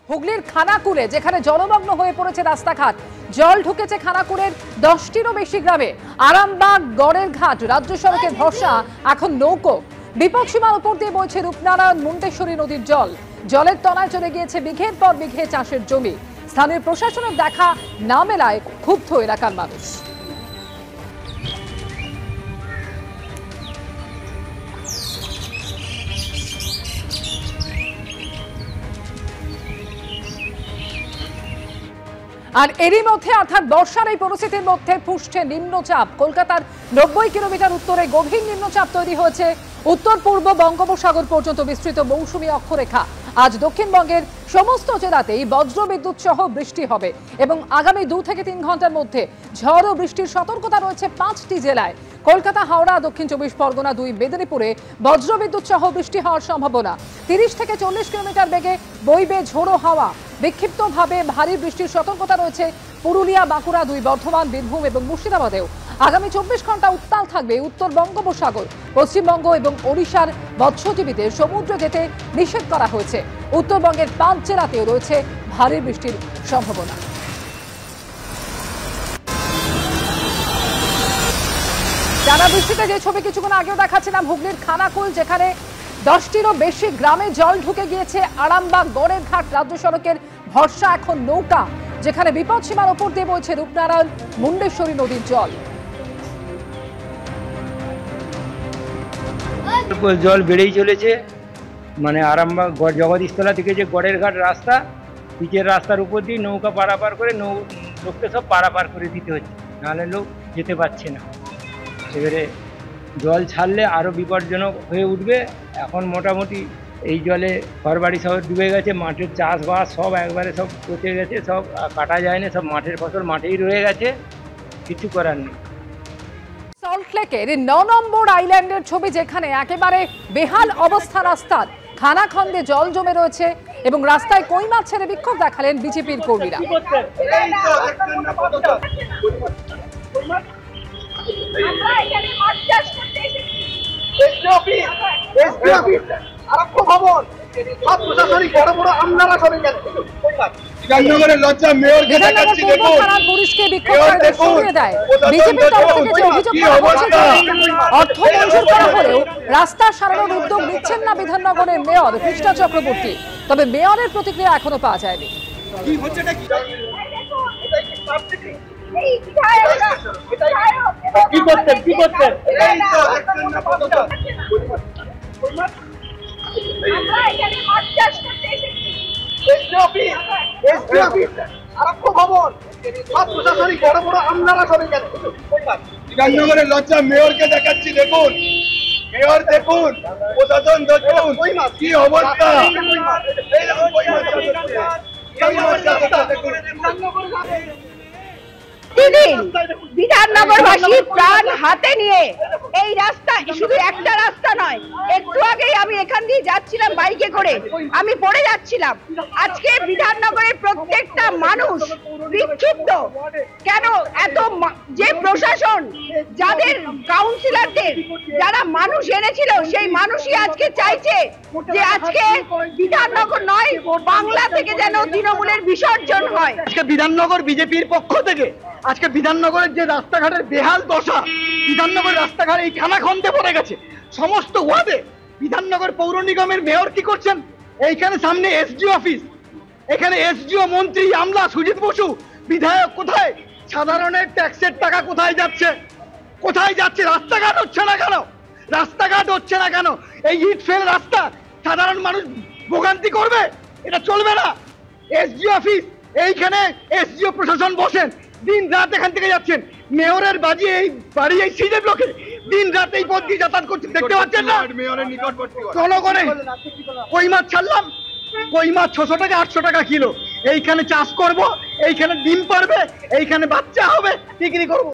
হুগলির খানাকুলে যেখানে জলমগ্ন হয়ে পড়েছে রাস্তাঘাট, জল ঢুকেছে খানাকুলের 10টিরও বেশি গ্রামে। আরামবাগ গড়ের ঘাট রাজ্য সড়কের ভরসা এখন নৌকো। বিপদসীমার উপর দিয়ে বইছে রূপনারায়ণ মুন্ডেশ্বরী নদীর জল। জলের তলায় চলে গিয়েছে বিঘের পর বিঘে চাষের জমি। স্থানীয় প্রশাসনের দেখা না মেলায় ক্ষুব্ধ এলাকার মানুষ। আর এরই মধ্যে অর্থাৎ বর্ষার এই পরিস্থিতির মধ্যে ফুসছে নিম্নচাপ। কলকাতার 90 কিলোমিটার উত্তরে গভীর নিম্নচাপ তৈরি হয়েছে। উত্তর পূর্ব বঙ্গোপসাগর পর্যন্ত বিস্তৃত মৌসুমী অক্ষরেখা। আজ দক্ষিণবঙ্গের সমস্ত জেলাতেই বজ্রবিদ্যুৎ সহ বৃষ্টি হবে এবং আগামী 2 থেকে 3 ঘন্টার মধ্যে ঝড় ও বৃষ্টির সতর্কতা রয়েছে 5টি জেলায়। কলকাতা, হাওড়া, দক্ষিণ 24 পরগনা, 2 মেদিনীপুরে বজ্রবিদ্যুৎ সহ বৃষ্টি হওয়ার সম্ভাবনা। 30 থেকে 40 কিলোমিটার বেগে বইবে ঝোড়ো হাওয়া। বিক্ষিপ্তভাবে ভারী বৃষ্টির সতর্কতা রয়েছে পুরুলিয়া, বাঁকুড়া, 2 বর্ধমান, বীরভূম এবং মুর্শিদাবাদেও। আগামী 24 ঘন্টা উত্তাল থাকবে উত্তর বঙ্গোপসাগর। পশ্চিমবঙ্গ এবং ওড়িশার মৎস্যজীবীদের সমুদ্র যেতে নিষেধ করা হয়েছে। উত্তরবঙ্গের 5 জেলাতেও রয়েছে ভারী বৃষ্টির সম্ভাবনা। টানা বৃষ্টিতে যে ছবি কিছুক্ষণ আগেও দেখাচ্ছিলাম, হুগলির খানাকুল যেখানে 10টিরও বেশি গ্রামে জল ঢুকে গিয়েছে। আরামবাগ গড়ের ঘাট রাজ্য সড়কের ভরসা এখন নৌকা, যেখানে বিপদসীমার উপর দিয়ে বইছে রূপনারায়ণ মুন্ডেশ্বরী নদীর জল। জল বেড়েই চলেছে। মানে আরামবাগ জগদীশতলা থেকে যে গড়ের ঘাট রাস্তা, পিচের রাস্তার উপর দিয়ে নৌকা পারাপার করে লোককে সব পারাপার করে দিতে হচ্ছে, নাহলে লোক যেতে পারছে না। এবারে জল ছাড়লে আরও বিপজ্জনক হয়ে উঠবে। এখন মোটামুটি এই জলে ঘরবাড়ি সব ডুবে গেছে, মাঠের চাষবাস সব একবারে সব পচে গেছে, সব কাটা যায় না, সব মাঠের ফসল মাঠেই রয়ে গেছে, কিছু করার নেই। সল্টলেকের 9 নম্বর আইল্যান্ডের ছবি, যেখানে একেবারে বেহাল অবস্থা রাস্তার। খানাখন্দে জল জমে রয়েছে এবং রাস্তায় কই মাছ ছেড়ে বিক্ষোভ দেখালেন বিজেপির কর্মীরা। রাস্তা সারানোর উদ্যোগ নিচ্ছেন না বিধাননগরের মেয়র কৃষ্ণা চক্রবর্তী, তবে মেয়রের প্রতিক্রিয়া এখনো পাওয়া যায়নি। বিধাননগরের লজ্জা মেয়রকে দেখাচ্ছি, দেখুন মেয়র, দেখুন প্রশাসন, দেখুন কি অবস্থা। বিধাননগরবাসী প্রাণ হাতে নিয়ে এই রাস্তা, শুধু একটা রাস্তা নয়, একটু আগেই আমি এখান দিয়ে যাচ্ছিলাম বাইকে করে, আমি পড়ে যাচ্ছিলাম। আজকে বিধাননগরের প্রত্যেকটা মানুষ বিক্ষুব্ধ। কেন এত যে প্রশাসন, যাদের কাউন্সিলরদের যারা মানুষ এনেছিল, সেই মানুষই আজকে চাইছে যে আজকে বিধাননগর নয়, বাংলা থেকে যেন তৃণমূলের বিসর্জন হয়। আজকে বিধাননগর বিজেপির পক্ষ থেকে আজকে বিধাননগরের যে রাস্তাঘাটের বেহাল দশা, বিধাননগর রাস্তাঘাট এই খানাখন্দে পড়ে গেছে সমস্ত ওয়ার্ডে। বিধাননগর পৌর নিগমের মেয়র কি করছেন? এইখানে সামনে এসডিও অফিস, এখানে এসডিও মন্ত্রী আমলা সুজিত বসু, বিধায়ক কোথায়? সাধারণের ট্যাক্সের টাকা কোথায় যাচ্ছে? কোথায় যাচ্ছে? রাস্তাঘাট হচ্ছে না কেন? রাস্তাঘাট হচ্ছে না কেন? এই ইট ফেল রাস্তা সাধারণ মানুষ ভোগান্তি করবে, এটা চলবে না। এসডিও অফিস, এইখানে এসডিও প্রশাসন বসেন, দিন রাত এখান থেকে যাচ্ছেন। মেয়রের বাড়ি এই সিজে ব্লকে দিন রাত এই পথ দিয়ে যাতায়াত করছেন, দেখতে পাচ্ছেন না? জনগণে কই মাছ ছাড়লাম, কই মাছ 600 টাকা 800 টাকা কিলো। এইখানে চাষ করব, এইখানে ডিম পারবে, এইখানে বাচ্চা হবে, বিক্রি করবো।